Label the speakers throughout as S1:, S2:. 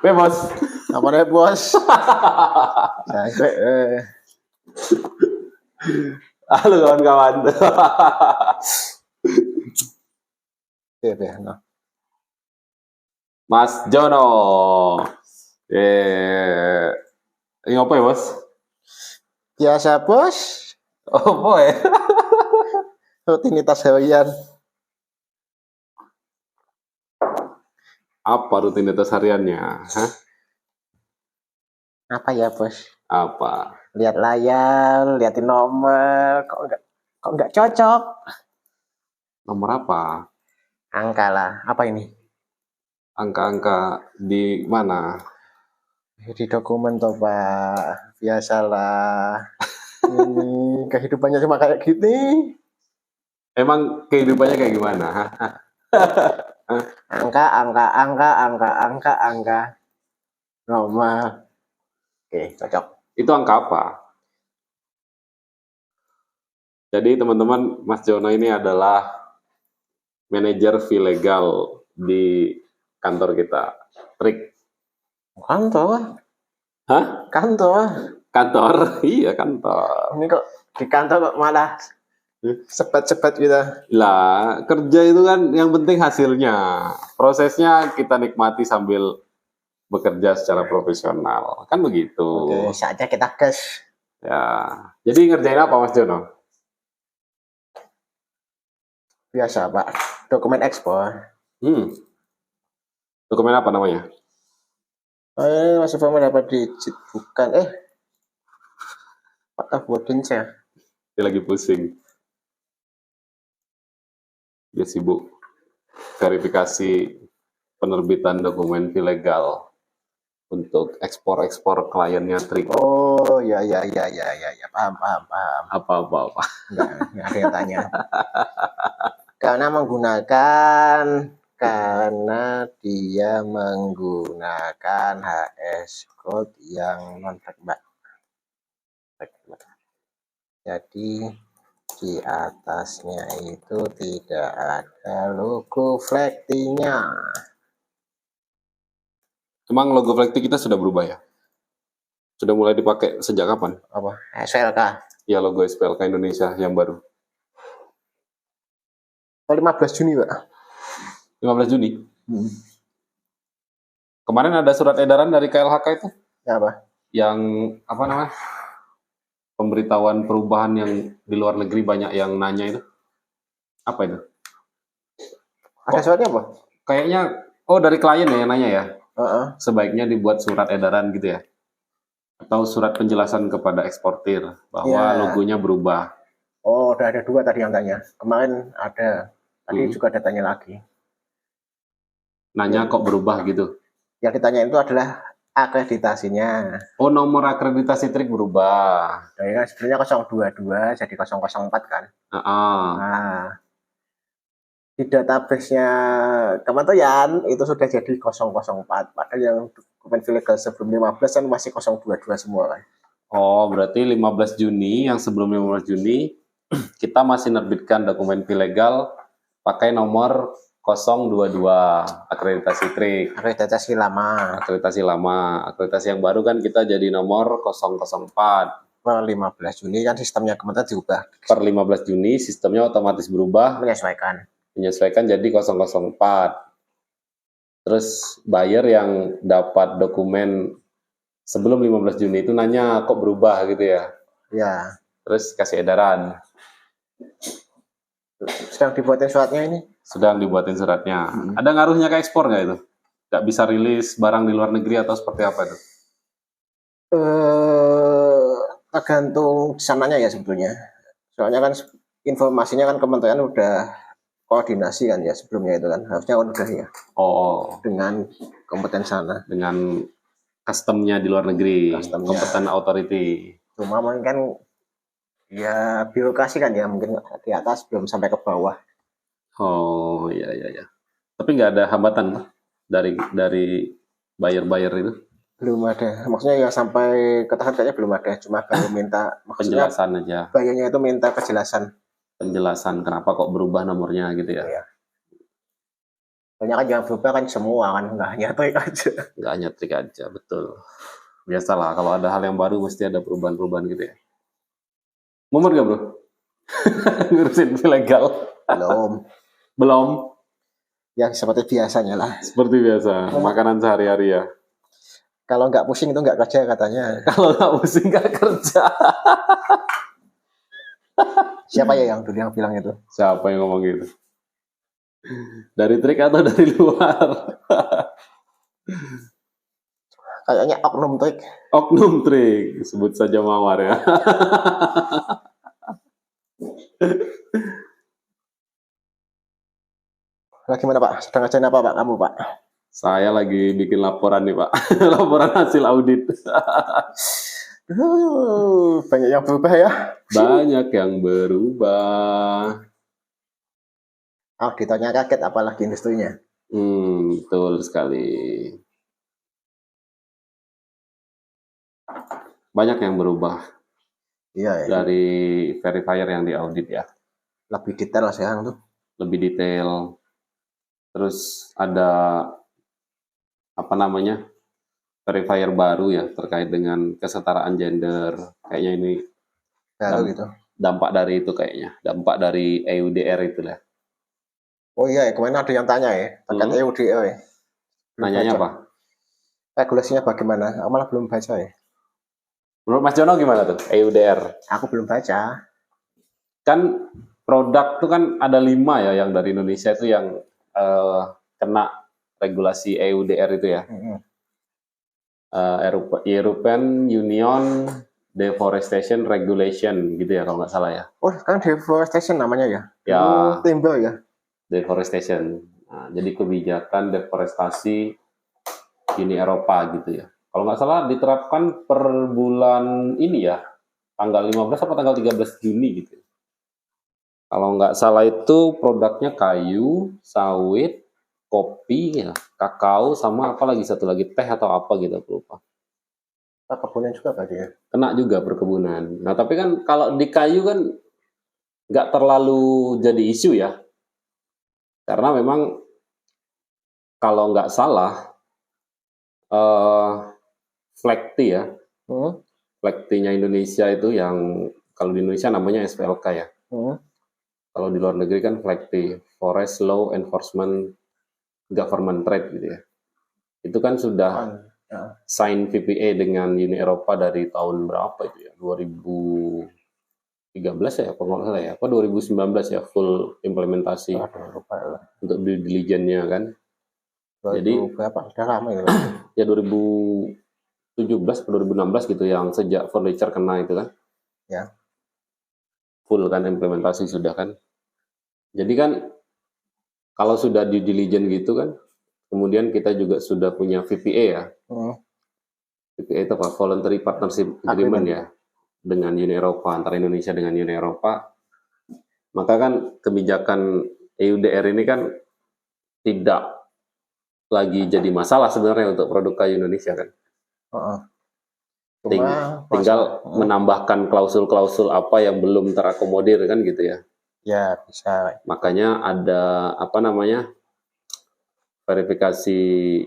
S1: Bos.
S2: Apa nih bos? Sampai
S1: Halo kawan-kawan.
S2: nah.
S1: Mas Jono. Ini apa ya bos?
S2: Biasa bos.
S1: Oh boy.
S2: Rutinitas harian.
S1: Apa rutinitas hariannya? Hah?
S2: Apa ya bos?
S1: Apa?
S2: Lihat layar, liatin nomor, kok nggak cocok?
S1: Nomor apa?
S2: Angka lah. Apa ini?
S1: Angka-angka di mana?
S2: Di dokumen toh pak. Biasalah. Ini kehidupannya cuma kayak gini.
S1: Emang kehidupannya kayak gimana? Hah?
S2: Angka. Nomor. Oke, cocok.
S1: Itu angka apa? Jadi teman-teman, Mas Jono ini adalah manajer fee legal di kantor kita. Trik.
S2: Kantor?
S1: Hah?
S2: Kantor?
S1: Kantor? Iya kantor.
S2: Ini kok di kantor kok malah sebat-sebat gitu.
S1: Lah, kerja itu kan yang penting hasilnya. Prosesnya kita nikmati sambil bekerja secara profesional. Kan begitu.
S2: Oke, saatnya kita gas.
S1: Ya. Jadi ngerjain apa Mas Jono?
S2: Biasa pak, dokumen ekspor.
S1: Dokumen apa namanya?
S2: Ini masih formal dapat digit bukan Pak Bodin saya.
S1: Dia lagi pusing. Dia sibuk verifikasi penerbitan dokumen ilegal untuk ekspor kliennya Trik.
S2: Oh ya paham.
S1: Apa.
S2: Enggak ada yang tanya. Karena dia menggunakan HS Code yang non Mbak. Jadi di atasnya itu tidak ada logo Flekti-nya.
S1: Emang logo Flekti kita sudah berubah ya? Sudah mulai dipakai sejak kapan?
S2: Apa? SLK.
S1: Ya logo SPLK Indonesia yang baru.
S2: 15 Juni Pak.
S1: 15 Juni. Kemarin ada surat edaran dari KLHK itu.
S2: Ya apa?
S1: Yang apa namanya? Pemberitahuan perubahan yang di luar negeri banyak yang nanya itu. Apa itu?
S2: Ada suratnya apa?
S1: Kayaknya dari klien ya yang nanya ya. Sebaiknya dibuat surat edaran gitu ya. Atau surat penjelasan kepada eksportir bahwa logonya berubah.
S2: Oh, udah ada 2 tadi yang tanya. Kemarin ada. Tadi juga ada tanya lagi.
S1: Nanya kok berubah gitu.
S2: Yang ditanya itu adalah akreditasinya.
S1: Oh, nomor akreditasi Trik berubah.
S2: Nah, sebenarnya 022 jadi 004 kan. Nah, di database-nya Kementerian itu sudah jadi 004. Padahal yang dokumen ilegal sebelum 15 kan masih 022 semua kan.
S1: Oh, berarti 15 Juni yang sebelum 15 Juni kita masih nerbitkan dokumen ilegal pakai nomor 022 akreditasi Trik.
S2: Akreditasi lama.
S1: Akreditasi yang baru kan kita jadi nomor 004.
S2: Per 15 Juni kan sistemnya Kementerian diubah.
S1: Per 15 Juni sistemnya otomatis berubah. Menyesuaikan jadi 004. Terus buyer yang dapat dokumen sebelum 15 Juni itu nanya kok berubah gitu ya.
S2: Ya.
S1: Terus kasih edaran.
S2: Sedang dibuatin suratnya ini?
S1: Sedang dibuatin suratnya. Ada ngaruhnya ke ekspor nggak itu? Nggak bisa rilis barang di luar negeri atau seperti apa itu?
S2: Tergantung sananya ya sebetulnya. Soalnya kan informasinya kan Kementerian udah koordinasi kan ya sebelumnya itu kan. Harusnya udah ya.
S1: Oh.
S2: Dengan kompeten sana.
S1: Dengan customnya di luar negeri. Kompeten authority.
S2: Cuma mungkin kan ya birokrasi kan ya mungkin di atas belum sampai ke bawah.
S1: Oh iya. Tapi nggak ada hambatan dari buyer itu?
S2: Belum ada. Maksudnya ya sampai ke tahap kayaknya belum ada. Cuma baru minta
S1: penjelasan aja.
S2: Buyernya itu minta kejelasan.
S1: Penjelasan kenapa kok berubah nomornya gitu ya.
S2: Banyak kan yang berubah kan semua kan, nggak hanya trik aja.
S1: Nggak hanya trik aja, betul. Biasalah, kalau ada hal yang baru mesti ada perubahan-perubahan gitu ya. Mumet gak bro? Ngurusin ilegal?
S2: Belum.
S1: Belum?
S2: Ya seperti biasanya lah.
S1: Seperti biasa, makanan sehari-hari ya.
S2: Kalau nggak pusing itu nggak kerja katanya.
S1: Kalau nggak pusing nggak kerja.
S2: Siapa ya yang dulu yang bilang itu?
S1: Siapa yang ngomong gitu? Dari trik atau dari luar?
S2: Kayaknya oknum trik.
S1: Oknum trik, sebut saja Mawar ya.
S2: Lagi mana Pak? Sedang ngajain apa Pak kamu Pak?
S1: Saya lagi bikin laporan nih Pak. Laporan hasil audit.
S2: Banyak yang berubah ya.
S1: Banyak yang berubah.
S2: Auditornya kaget apalagi industrinya.
S1: Betul sekali. Banyak yang berubah.
S2: Iya ya.
S1: Dari verifier yang diaudit ya.
S2: Lebih detail sekarang tuh.
S1: Lebih detail. Terus ada apa namanya? Verifier baru ya terkait dengan kesetaraan gender. Kayaknya ini
S2: gitu.
S1: Dampak dari itu kayaknya. Dampak dari EUDR itu lah.
S2: Oh iya, kemarin ada yang tanya ya, terkait EUDR ya.
S1: Nanyanya apa?
S2: Regulasinya bagaimana? Aku malah belum baca ya.
S1: Menurut Mas Jono gimana tuh EUDR?
S2: Aku belum baca.
S1: Kan produk tuh kan ada 5 ya yang dari Indonesia itu yang kena regulasi EUDR itu ya. European Union Deforestation Regulation gitu ya kalau nggak salah ya.
S2: Oh kan deforestation namanya ya?
S1: Ya.
S2: Timbul ya?
S1: Deforestation. Nah, jadi kebijakan deforestasi Uni Eropa gitu ya. Kalau nggak salah diterapkan per bulan ini ya, tanggal 15 atau tanggal 13 Juni gitu. Kalau nggak salah itu produknya kayu, sawit, kopi, ya, kakao, sama apa lagi satu lagi teh atau apa gitu, aku lupa.
S2: Perkebunan juga berarti ya?
S1: Kena juga perkebunan. Nah tapi kan kalau di kayu kan nggak terlalu jadi isu ya. Karena memang kalau nggak salah, Flekti ya, Flektinya Indonesia itu yang kalau di Indonesia namanya SPLK ya. Kalau di luar negeri kan Flekti, Forest Law Enforcement Government Trade gitu ya. Itu kan sudah sign VPA dengan Uni Eropa dari tahun berapa itu ya? 2013 ya, apa nggak salah ya? Apa 2019 ya full implementasi untuk due diligence-nya kan? Jadi
S2: berapa? Udah lama
S1: ya 2017 atau 2016 gitu yang sejak furniture kena itu kan.
S2: Ya.
S1: Full kan implementasi sudah kan. Jadi kan kalau sudah due diligence gitu kan, kemudian kita juga sudah punya VPA ya. VPA itu apa? Voluntary Partnership Agreement ya dengan Uni Eropa, antara Indonesia dengan Uni Eropa. Maka kan kebijakan EUDR ini kan tidak lagi jadi masalah sebenarnya untuk produk kayu Indonesia kan. Tinggal menambahkan klausul-klausul apa yang belum terakomodir kan gitu ya.
S2: Ya bisa.
S1: Makanya ada apa namanya verifikasi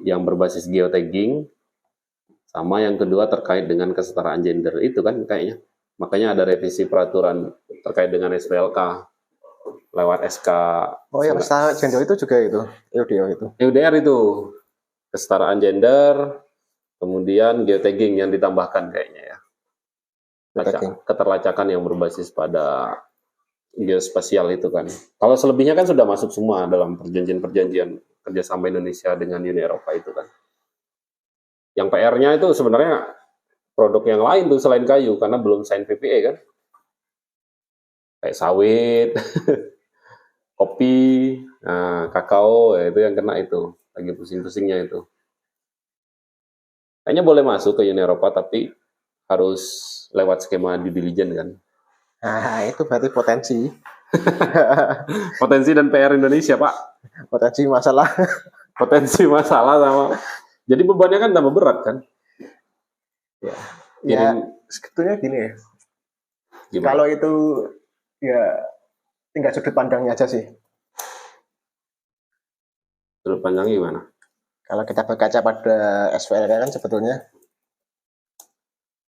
S1: yang berbasis geotagging, sama yang kedua terkait dengan kesetaraan gender itu kan kayaknya. Makanya ada revisi peraturan terkait dengan SPLK lewat SK.
S2: Oh ya, kesetaraan gender itu juga itu EUDR itu.
S1: EUDR itu kesetaraan gender, kemudian geotagging yang ditambahkan kayaknya ya. Keterlacakan yang berbasis pada geospasial itu kan. Kalau selebihnya kan sudah masuk semua dalam perjanjian-perjanjian kerjasama Indonesia dengan Uni Eropa itu kan. Yang PR-nya itu sebenarnya produk yang lain tuh selain kayu karena belum sign VPA kan. Kayak sawit, kopi, nah, kakao ya itu yang kena itu. Lagi pusing-pusingnya itu. Kayaknya boleh masuk ke Uni Eropa tapi harus lewat skema due diligence kan.
S2: Nah, itu berarti potensi.
S1: Potensi dan PR Indonesia, Pak.
S2: Potensi masalah.
S1: Potensi masalah sama. Jadi bebannya kan tambah berat kan?
S2: Ya, sebetulnya gini ya. Gimana? Kalau itu ya tinggal sudut pandangnya aja sih.
S1: Sudut pandangnya gimana?
S2: Kalau kita berkaca pada SVLK kan sebetulnya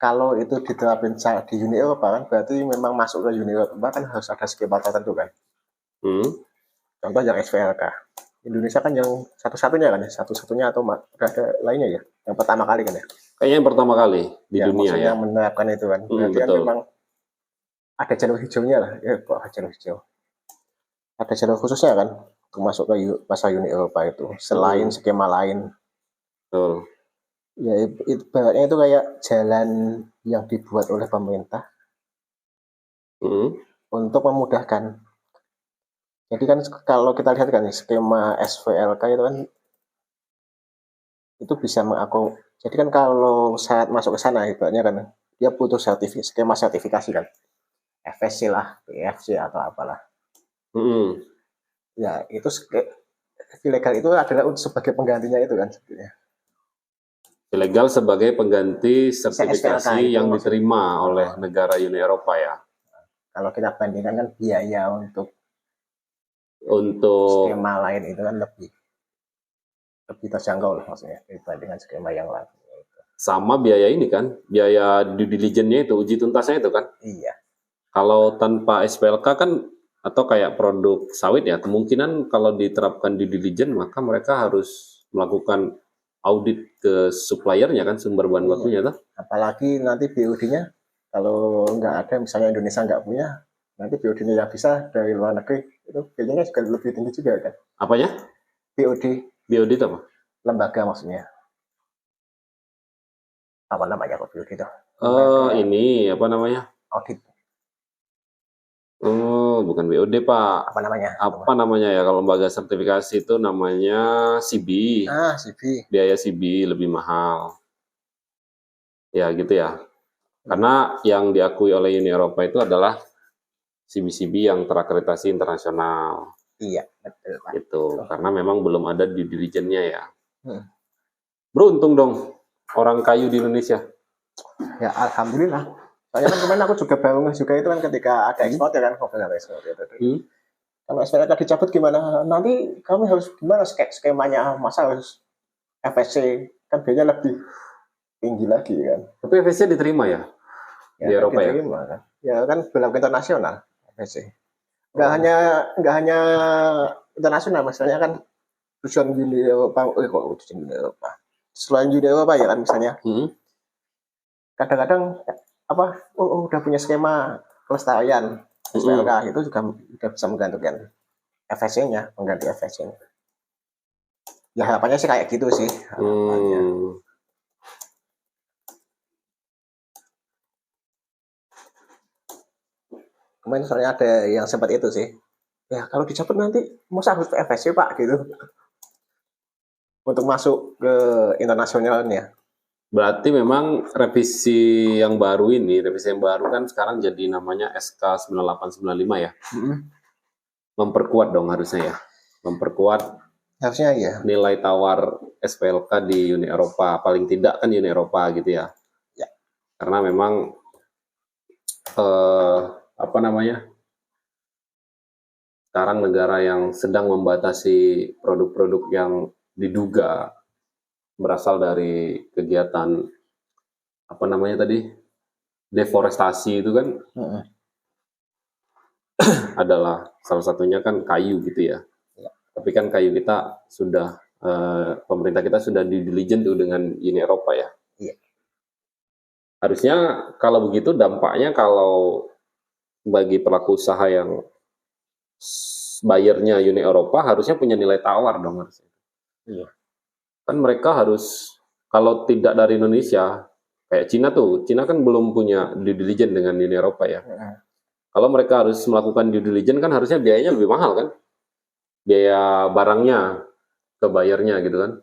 S2: kalau itu diterapin di Uni Eropa kan berarti memang masuk ke Uni Eropa kan harus ada skema tertentu kan. Contoh yang SVLK. Indonesia kan yang satu-satunya kan ya, satu-satunya atau udah ada lainnya ya, yang pertama kali kan ya.
S1: Kayaknya yang pertama kali di dunia ya.
S2: Yang menerapkan itu kan. Berarti kan memang ada jalur hijaunya lah, ya kok jalur hijau. Ada jalur khususnya kan untuk masuk ke pasar Uni Eropa itu selain skema lain.
S1: Betul.
S2: Ya ibaratnya itu kayak jalan yang dibuat oleh pemerintah untuk memudahkan. Jadi kan kalau kita lihat kan skema SVLK itu kan itu bisa mengaku. Jadi kan kalau saat masuk ke sana ibaratnya kan dia butuh skema sertifikasi kan, FSC lah, PFC atau apalah. Ya itu ilegal itu adalah sebagai penggantinya itu kan sebetulnya.
S1: Ilegal sebagai pengganti sertifikasi yang diterima oleh negara Uni Eropa ya.
S2: Kalau kita bandingkan kan biaya untuk skema lain itu kan lebih terjangkau lah maksudnya dibandingkan skema yang lain.
S1: Sama biaya ini kan, biaya due diligence-nya itu, uji tuntasnya itu kan.
S2: Iya.
S1: Kalau tanpa SPLK kan atau kayak produk sawit ya, kemungkinan kalau diterapkan due diligence maka mereka harus melakukan audit ke suppliernya kan, sumber bahan bakunya tuh.
S2: Apalagi nanti BOD-nya kalau nggak ada, misalnya Indonesia nggak punya, nanti BOD-nya yang bisa dari luar negeri itu biayanya juga lebih tinggi juga kan.
S1: Apanya?
S2: BOD.
S1: BOD itu apa?
S2: Lembaga maksudnya. Apa namanya kok BOD itu?
S1: Ini apa namanya?
S2: Audit.
S1: Oh, bukan BOD, Pak.
S2: Apa namanya?
S1: Apa namanya ya? Kalau lembaga sertifikasi itu namanya CB.
S2: CB.
S1: Biaya CB lebih mahal. Ya, gitu ya. Karena yang diakui oleh Uni Eropa itu adalah CB-CB yang terakreditasi internasional.
S2: Iya, betul, Pak.
S1: Gitu. Karena memang belum ada due diligence-nya ya. Beruntung dong orang kayu di Indonesia.
S2: Ya, alhamdulillah. Soalnya kan kemarin aku juga baru juga itu kan ketika ada ekspor ya kan, ada ekspor itu. Kalau SPLK dicabut gimana? Nanti kami harus gimana skemanya? Masa harus FSC kan biayanya lebih tinggi lagi kan?
S1: Tapi FSC diterima ya di Eropa
S2: diterima, ya? Kan? Ya kan berlaku internasional FSC. Nggak hanya internasional, misalnya kan tujuan Uni Eropa, tujuan Uni Eropa. Selain Uni Eropa ya kan misalnya. Kadang-kadang udah punya skema kelestarian SPLK itu juga udah bisa menggantikan FSC-nya, mengganti FSC-nya. Ya harapannya sih kayak gitu sih. Kemarin soalnya ada yang sempat itu sih. Ya kalau dicabut nanti masa harus FSC Pak gitu. Untuk masuk ke internasionalnya.
S1: Berarti memang revisi yang baru kan sekarang jadi namanya SK 9895 ya. Memperkuat dong harusnya ya. Memperkuat
S2: harusnya ya.
S1: Nilai tawar SPLK di Uni Eropa, paling tidak kan Uni Eropa gitu ya.
S2: Ya.
S1: Karena memang sekarang negara yang sedang membatasi produk-produk yang diduga berasal dari kegiatan deforestasi itu kan adalah salah satunya kan kayu gitu ya. Tapi kan kayu kita sudah pemerintah kita sudah due diligence tuh dengan Uni Eropa ya. Harusnya kalau begitu dampaknya kalau bagi pelaku usaha yang bayarnya Uni Eropa harusnya punya nilai tawar dong harusnya.
S2: Iya.
S1: Kan mereka harus, kalau tidak dari Indonesia, kayak Cina kan belum punya due diligence dengan Uni Eropa ya. Kalau mereka harus melakukan due diligence kan harusnya biayanya lebih mahal kan, biaya barangnya ke bayarnya gitu kan.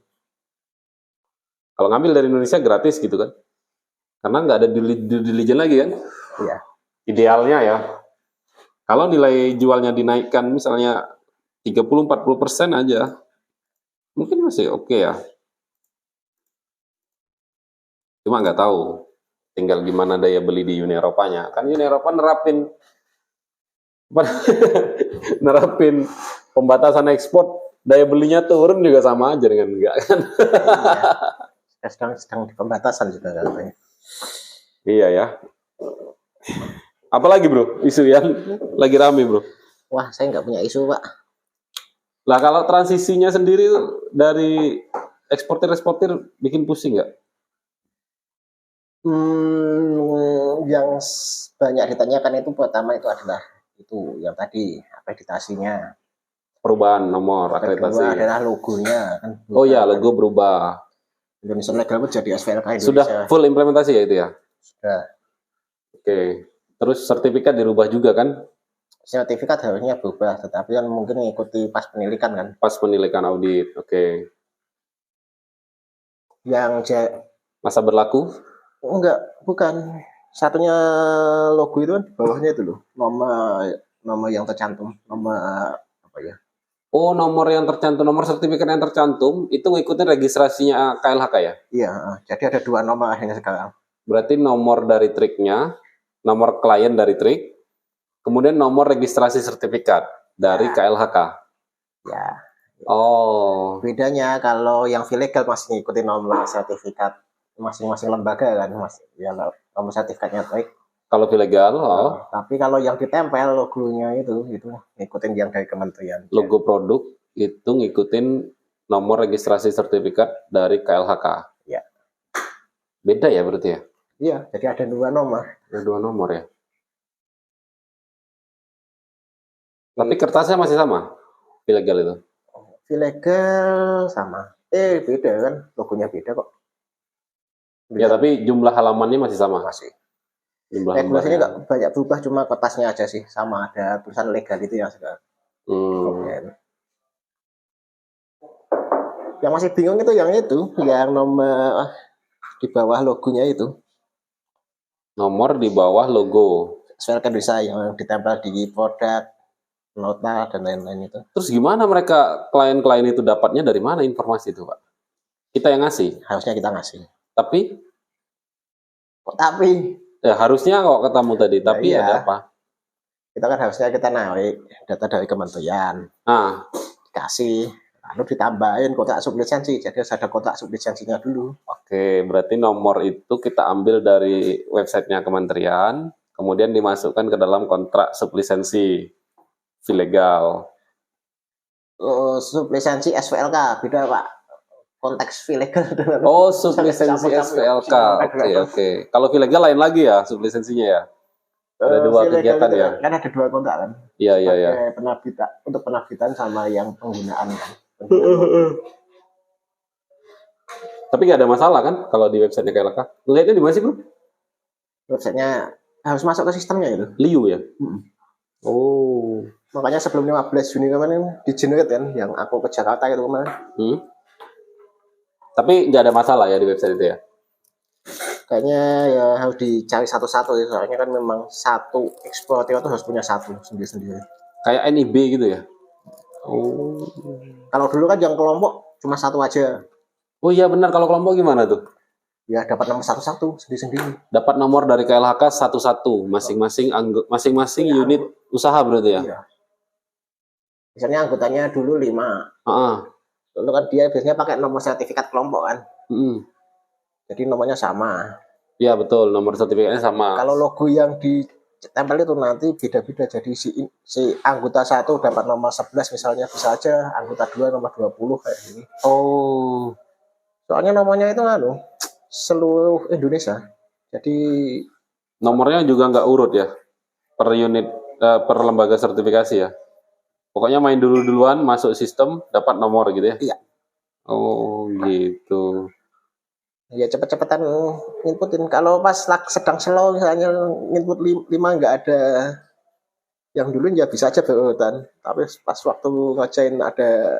S1: Kalau ngambil dari Indonesia gratis gitu kan, karena nggak ada due diligence lagi kan.
S2: Iya.
S1: Idealnya ya, kalau nilai jualnya dinaikkan misalnya 30-40% aja, mungkin masih oke ya. Cuma nggak tahu, tinggal gimana daya beli di Uni Eropanya. Kan Uni Eropa nerapin pembatasan ekspor daya belinya turun juga sama aja dengan enggak kan.
S2: Iya. Sedang di pembatasan juga katanya.
S1: Iya ya. Apalagi bro, isu yang lagi rame bro?
S2: Wah, saya nggak punya isu Pak.
S1: Lah kalau transisinya sendiri dari eksportir bikin pusing nggak?
S2: Yang banyak ditanyakan itu pertama itu adalah itu yang tadi akreditasinya.
S1: Perubahan nomor akreditasi.
S2: Kedua adalah logonya kan.
S1: Oh ya, logo berubah.
S2: Indonesia Legal pun jadi SVLK Indonesia.
S1: Sudah full implementasi ya itu ya?
S2: Sudah.
S1: Oke. Terus sertifikat dirubah juga kan?
S2: Sertifikat harusnya berubah, tetapi kan mungkin mengikuti pas penilikan kan.
S1: Pas penilikan audit, oke.
S2: Yang
S1: masa berlaku?
S2: Enggak, bukan. Satunya logo itu kan di bawahnya itu loh. Nama yang tercantum, nama apa ya?
S1: Oh, nomor yang tercantum, nomor sertifikat yang tercantum itu ngikutin registrasinya KLHK ya?
S2: Iya, jadi ada 2 nomor akhirnya sekarang.
S1: Berarti nomor dari triknya, nomor klien dari trik, kemudian nomor registrasi sertifikat dari KLHK.
S2: Ya.
S1: Oh.
S2: Bedanya kalau yang ilegal masih ngikutin nomor sertifikat masing-masing lembaga kan, masih ya nomor sertifikatnya baik.
S1: Kalau ilegal,
S2: tapi kalau yang ditempel logonya itu ngikutin yang dari kementerian.
S1: Logo produk itu ngikutin nomor registrasi sertifikat dari KLHK.
S2: Ya.
S1: Beda ya berarti ya?
S2: Iya, jadi ada 2 nomor.
S1: Ada 2 nomor ya. Tapi kertasnya masih sama, ilegal itu?
S2: Ilegal sama. Beda kan, logonya beda kok.
S1: Ya, tapi jumlah halamannya masih sama?
S2: Masih.
S1: Regulasinya
S2: nggak banyak berubah, cuma kertasnya aja sih. Sama, ada tulisan legal itu yang sekarang. Yang masih bingung itu yang nomor di bawah logonya itu.
S1: Nomor di bawah logo.
S2: SVLK Indonesia yang ditempel di produk, nota, dan lain-lain itu.
S1: Terus gimana mereka, klien-klien itu dapatnya dari mana informasi itu Pak? Kita yang ngasih?
S2: Harusnya kita ngasih.
S1: Tapi?
S2: Kok tapi?
S1: Ya harusnya kok ketemu tadi, tapi iya. Ada apa?
S2: Kita kan harusnya kita naik data dari kementerian. Dikasih, lalu ditambahin kotak sublisensi, jadi harus ada kotak sublisensinya dulu.
S1: Oke, berarti nomor itu kita ambil dari websitenya kementerian, kemudian dimasukkan ke dalam kontrak sublisensi ilegal.
S2: Sublisensi SVLK, beda Pak. Konteks ilegal.
S1: Oh, sublisensi SVLK. Oke. Kalau ilegal lain lagi ya sublisensinya ya? Ada 2 kegiatan ya?
S2: Kan ada 2 kontrak kan?
S1: Iya.
S2: Penerbitan, untuk penerbitan sama yang penggunaan kan?
S1: Tapi nggak ada masalah kan kalau di websitenya KLHK? Lihatnya di mana sih bro?
S2: Websitenya harus masuk ke sistemnya itu.
S1: Liu ya? Oh.
S2: Makanya sebelum 15 Juni kemarin di-generate kan, yang aku ke Jakarta itu kemarin.
S1: Tapi nggak ada masalah ya di website itu ya?
S2: Kayaknya ya harus dicari satu-satu ya, soalnya kan memang satu eksportir itu harus punya satu sendiri-sendiri.
S1: Kayak NIB gitu ya?
S2: Oh. Kalau dulu kan yang kelompok cuma satu aja.
S1: Oh iya benar, kalau kelompok gimana tuh?
S2: Ya dapat nomor satu-satu sendiri-sendiri.
S1: Dapat nomor dari KLHK satu-satu, masing-masing unit usaha berarti ya?
S2: Iya. Misalnya anggotanya dulu 5. Lalu kan dia biasanya pakai nomor sertifikat kelompok kan. Jadi nomornya sama.
S1: Iya betul, nomor sertifikatnya sama.
S2: Kalau logo yang ditempel itu nanti beda-beda. Jadi si anggota 1 dapat nomor 11 misalnya, bisa aja anggota 2 nomor 20 kayak gini.
S1: Oh.
S2: Soalnya nomornya itu seluruh Indonesia. Jadi
S1: nomornya juga nggak urut ya? Per unit, per lembaga sertifikasi ya? Pokoknya main duluan, masuk sistem, dapat nomor gitu ya?
S2: Iya.
S1: Oh gitu.
S2: Ya cepet-cepetan inputin. Kalau pas sedang slow misalnya input 5 nggak ada yang dulu ya bisa aja berurutan. Tapi pas waktu ngajain ada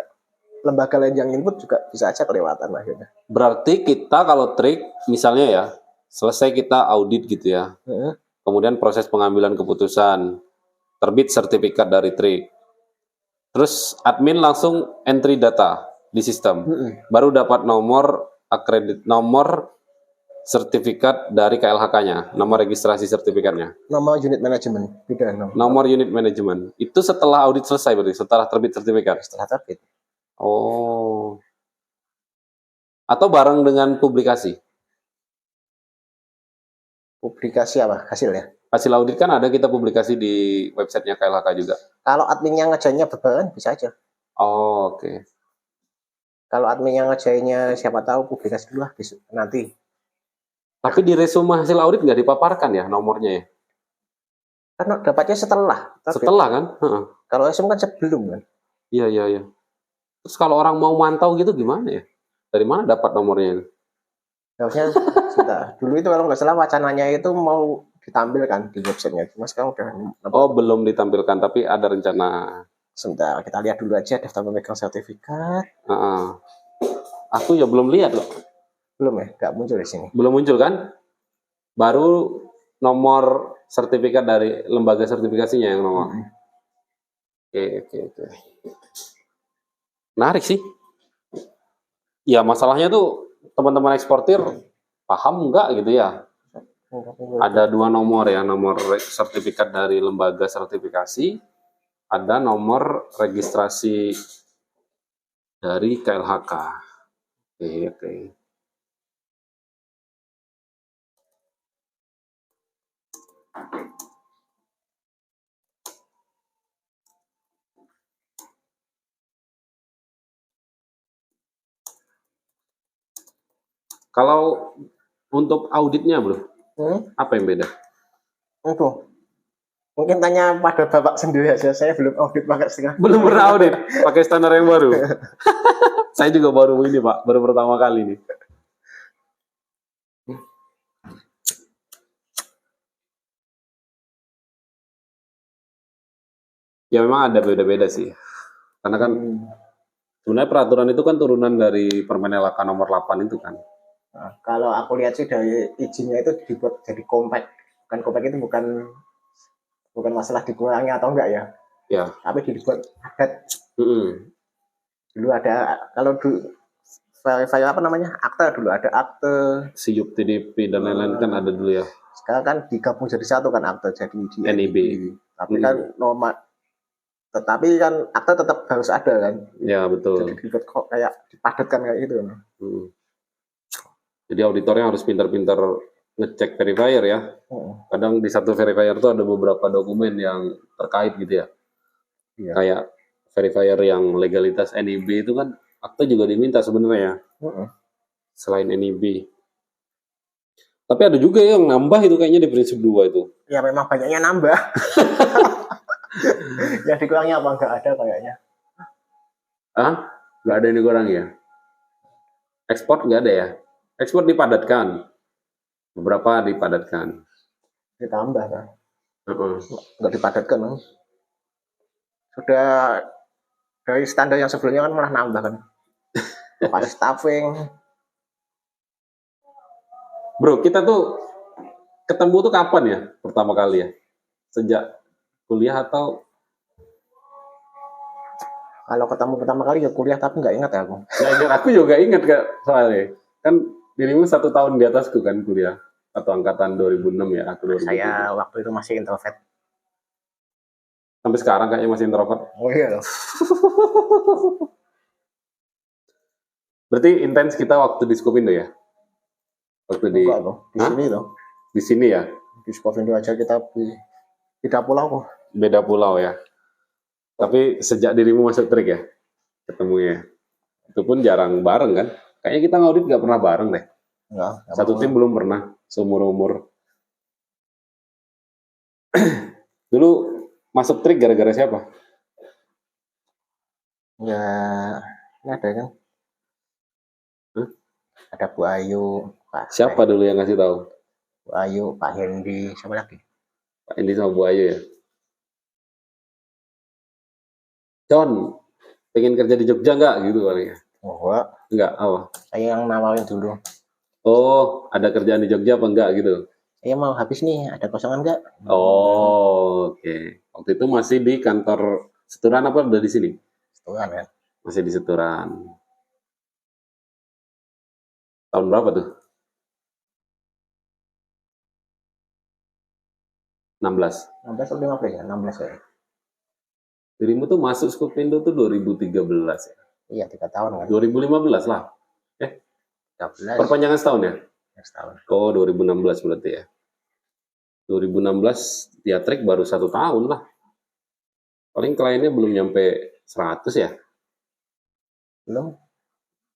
S2: lembaga lain yang input juga bisa aja kelewatan akhirnya.
S1: Berarti kita kalau trik misalnya ya, selesai kita audit gitu ya. Kemudian proses pengambilan keputusan, terbit sertifikat dari trik. Terus admin langsung entry data di sistem. Baru dapat nomor sertifikat dari KLHK-nya, nomor registrasi sertifikatnya.
S2: Nomor unit manajemen, beda
S1: nomor unit manajemen. Itu setelah audit selesai berarti, setelah terbit sertifikat.
S2: Setelah terbit.
S1: Oh. Atau bareng dengan publikasi?
S2: Publikasi apa? Hasil ya?
S1: Hasil audit kan ada kita publikasi di websitenya KLHK juga.
S2: Kalau adminnya ngerjainnya berbarengan bisa aja.
S1: Oh, oke.
S2: Kalau adminnya ngerjainnya siapa tahu publikasi dulu lah nanti.
S1: Tapi di resume hasil audit nggak dipaparkan ya nomornya ya?
S2: Karena dapatnya setelah.
S1: Setelah kan?
S2: Kalau resume kan sebelum kan?
S1: Iya. Terus kalau orang mau mantau gitu gimana ya? Dari mana dapat nomornya?
S2: Harusnya dulu itu kalau nggak salah wacananya itu mau ditampilkan di websitenya. Cuma sekarang udah.
S1: Oh, belum ditampilkan, tapi ada rencana.
S2: Sebentar, kita lihat dulu aja daftar pemegang sertifikat.
S1: Aku ya belum lihat loh.
S2: Belum ya? Nggak muncul di sini.
S1: Belum muncul kan? Baru nomor sertifikat dari lembaga sertifikasinya yang nomor. Oke. Menarik sih. Ya masalahnya tuh teman-teman eksportir paham nggak gitu ya? Ada 2 nomor ya, nomor sertifikat dari lembaga sertifikasi, ada nomor registrasi dari KLHK. Oke. Kalau untuk auditnya, Bro, apa yang beda?
S2: Itu mungkin tanya pada Bapak sendiri aja, saya belum audit pakai setengah.
S1: Belum pernah audit, pakai standar yang baru. Saya juga baru ini, Pak, baru pertama kali nih. Ya memang ada beda-beda sih. Karena kan sebenarnya peraturan itu kan turunan dari Permen LHK nomor 8 itu kan.
S2: Nah, kalau aku lihat sih dari izinnya itu dibuat jadi compact. Kan compact itu bukan masalah dikurangi atau enggak ya.
S1: Ya.
S2: Tapi dibuat padat. Dulu ada, kalau dulu file apa namanya, akte dulu ada akte.
S1: SIUP, TDP dan lain-lain kan ada dulu ya.
S2: Sekarang kan digabung jadi satu kan akte jadi di
S1: NIB.
S2: Tapi kan norma, tetapi kan akte tetap harus ada kan.
S1: Ya betul.
S2: Jadi dibuat kok kayak dipadatkan kayak gitu.
S1: Jadi auditornya harus pintar-pintar ngecek verifier ya. Kadang di satu verifier itu ada beberapa dokumen yang terkait gitu ya. Iya. Kayak verifier yang legalitas NIB itu kan akte juga diminta sebenarnya. Selain NIB. Tapi ada juga yang nambah itu kayaknya di prinsip 2 itu.
S2: Ya memang banyaknya nambah. Yang dikurangi apa enggak ada kayaknya.
S1: Nggak ada yang dikurangi ya? Ekspor nggak ada ya? Ekspor dipadatkan. Beberapa dipadatkan.
S2: Ditambah kan? Nggak dipadatkan kan? Sudah dari standar yang sebelumnya kan malah nambah kan? Pas staffing.
S1: Bro, kita tuh ketemu tuh kapan ya pertama kali ya? Sejak kuliah atau?
S2: Kalau ketemu pertama kali ya kuliah, tapi nggak ingat ya aku.
S1: Nggak ingat, aku juga ingat Kak, soalnya. Kan dirimu 1 tahun di atasku kan kuliah. Atau angkatan 2006 ya, aku 2007.
S2: Saya waktu itu masih introvert.
S1: Sampai sekarang kayaknya masih introvert.
S2: Oh iya loh.
S1: Berarti intens kita waktu di Skopindo ya? Waktu di
S2: sini loh.
S1: Di sini ya?
S2: Di Skopindo aja kita beda pulau kok.
S1: Beda pulau ya. Tapi sejak dirimu masuk trik ya? Ketemunya. Itu pun jarang bareng kan? Kayaknya kita ngaudit nggak pernah bareng deh.
S2: Enggak,
S1: satu tim belum pernah seumur-umur. Dulu masuk trik gara-gara siapa?
S2: Ya, ini ada kan? Ada Bu Ayu.
S1: Siapa dulu yang ngasih tahu?
S2: Bu Ayu, Pak Hendi, siapa lagi?
S1: Pak Hendi sama Bu Ayu ya. John, pengen kerja di Jogja nggak gitu kali ya? Enggak, apa?
S2: Saya yang nawarin dulu.
S1: Oh, ada kerjaan di Jogja apa enggak gitu?
S2: Saya mau habis nih, ada kosongan enggak?
S1: Oh, oke. Waktu itu masih di kantor Seturan apa udah di sini?
S2: Seturan kan?
S1: Masih di Seturan. Tahun berapa tuh? 16
S2: atau 15 ya? 16 ya.
S1: Dirimu tuh masuk Skopindo tuh 2013 ya?
S2: Iya, 3 tahun kan.
S1: 2015 lah.
S2: 13.
S1: Perpanjangan setahun ya?
S2: Setahun.
S1: Oh, 2016 berarti ya. 2016 dia trik baru 1 tahun lah. Paling kliennya belum nyampe 100 ya?
S2: Belum.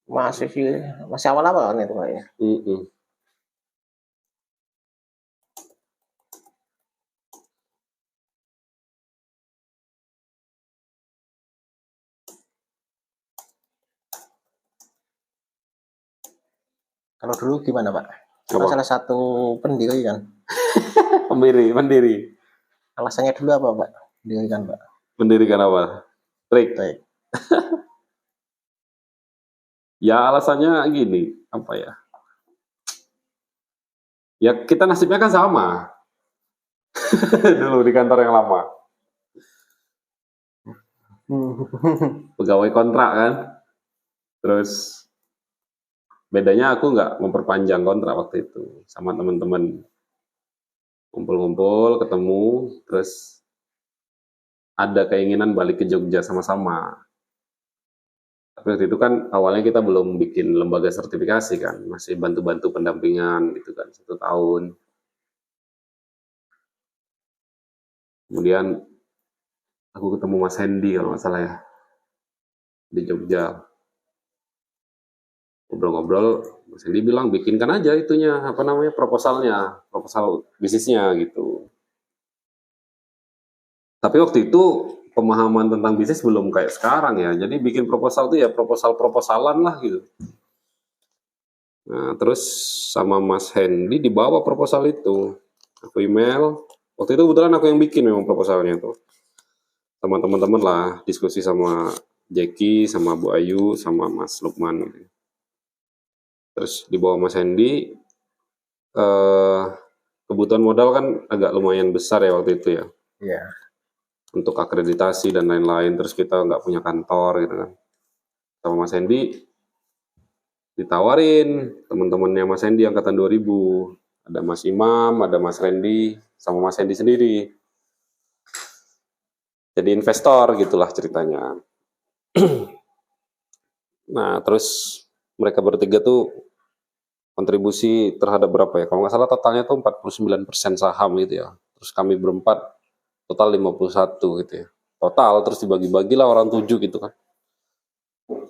S2: Masih awal-awal kan itu kayaknya. Kalau dulu gimana Pak? Apa? Salah satu pendiri kan?
S1: Pendiri.
S2: Alasannya dulu apa Pak? Pendirikan Pak?
S1: Pendirikan apa? Trik. Ya alasannya gini, apa ya? Ya kita nasibnya kan sama. Dulu di kantor yang lama. Pegawai kontrak kan. Terus bedanya aku nggak memperpanjang kontrak waktu itu sama teman-teman, ngumpul-ngumpul, ketemu, terus ada keinginan balik ke Jogja sama-sama. Tapi waktu itu kan awalnya kita belum bikin lembaga sertifikasi kan, masih bantu-bantu pendampingan gitu kan, 1 tahun. Kemudian aku ketemu Mas Hendy kalau nggak salah ya, di Jogja. Ngobrol-ngobrol, Mas Hendy bilang bikinkan aja itunya, proposal bisnisnya gitu. Tapi waktu itu pemahaman tentang bisnis belum kayak sekarang ya, jadi bikin proposal itu ya proposalan lah gitu. Nah terus sama Mas Hendy dibawa proposal itu, aku email, waktu itu kebetulan aku yang bikin memang proposalnya tuh, sama teman-teman lah, diskusi sama Jackie, sama Bu Ayu, sama Mas Lukman gitu. Terus di bawah Mas Hendy, kebutuhan modal kan agak lumayan besar ya waktu itu ya.
S2: Iya.
S1: Untuk akreditasi dan lain-lain, terus kita nggak punya kantor gitu kan. Sama Mas Hendy ditawarin teman-temannya Mas Hendy angkatan 2000. Ada Mas Imam, ada Mas Randy, sama Mas Hendy sendiri. Jadi investor gitulah ceritanya. Nah terus mereka bertiga tuh kontribusi terhadap berapa ya? Kalau nggak salah totalnya tuh 49% saham gitu ya. Terus kami berempat total 51 gitu ya. Total terus dibagi-bagilah orang 7 gitu kan.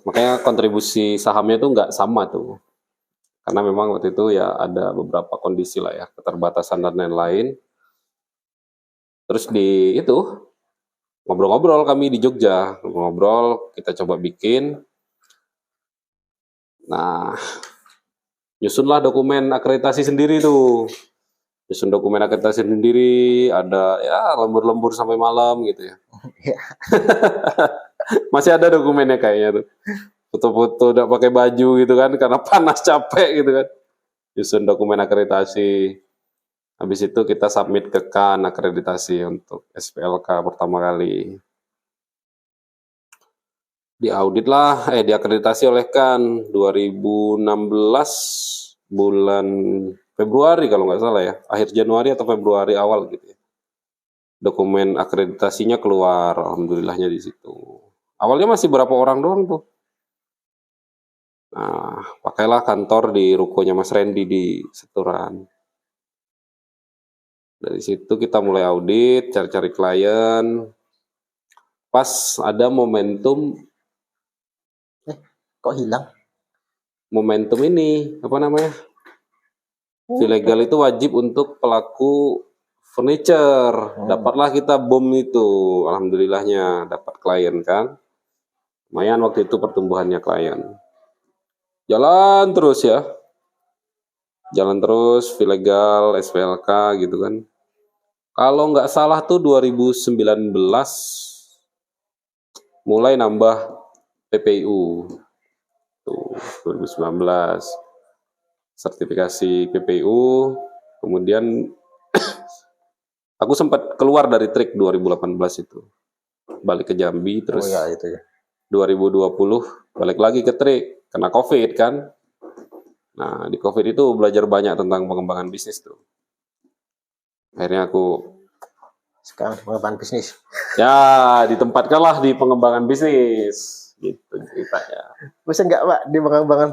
S1: Makanya kontribusi sahamnya tuh nggak sama tuh. Karena memang waktu itu ya ada beberapa kondisi lah ya, keterbatasan dan lain-lain. Terus di itu ngobrol-ngobrol kami di Jogja, ngobrol kita coba bikin. Nah, nyusunlah dokumen akreditasi sendiri tuh. Nyusun dokumen akreditasi sendiri, ada ya lembur-lembur sampai malam gitu ya. Masih ada dokumennya kayaknya tuh. Foto-foto udah pakai baju gitu kan, karena panas capek gitu kan. Nyusun dokumen akreditasi. Habis itu kita submit ke KAN akreditasi untuk SPLK pertama kali. Diakreditasi oleh KAN 2016 bulan Februari kalau nggak salah ya, akhir Januari atau Februari awal gitu ya. Dokumen akreditasinya keluar, alhamdulillahnya di situ. Awalnya masih berapa orang doang tuh. Nah, pakailah kantor di rukonya Mas Randy di Seturan. Dari situ kita mulai audit, cari-cari klien. Pas ada momentum
S2: kok hilang?
S1: Momentum ini, apa namanya? Vilegal itu wajib untuk pelaku furniture. Dapatlah kita bom itu, alhamdulillahnya dapat klien kan. Lumayan waktu itu pertumbuhannya klien. Jalan terus ya. Jalan terus, Vilegal, SPLK gitu kan. Kalau nggak salah tuh 2019 mulai nambah PPU. Tuh, 2019 sertifikasi PPU, kemudian aku sempat keluar dari trik 2018 itu, balik ke Jambi, terus
S2: itu ya.
S1: 2020 balik lagi ke trik, kena COVID kan. Nah di COVID itu belajar banyak tentang pengembangan bisnis tuh. Akhirnya aku
S2: sekarang pengembangan bisnis.
S1: Ya ditempatkanlah di pengembangan bisnis, gitu ceritanya.
S2: Bisa enggak Pak di pengembangan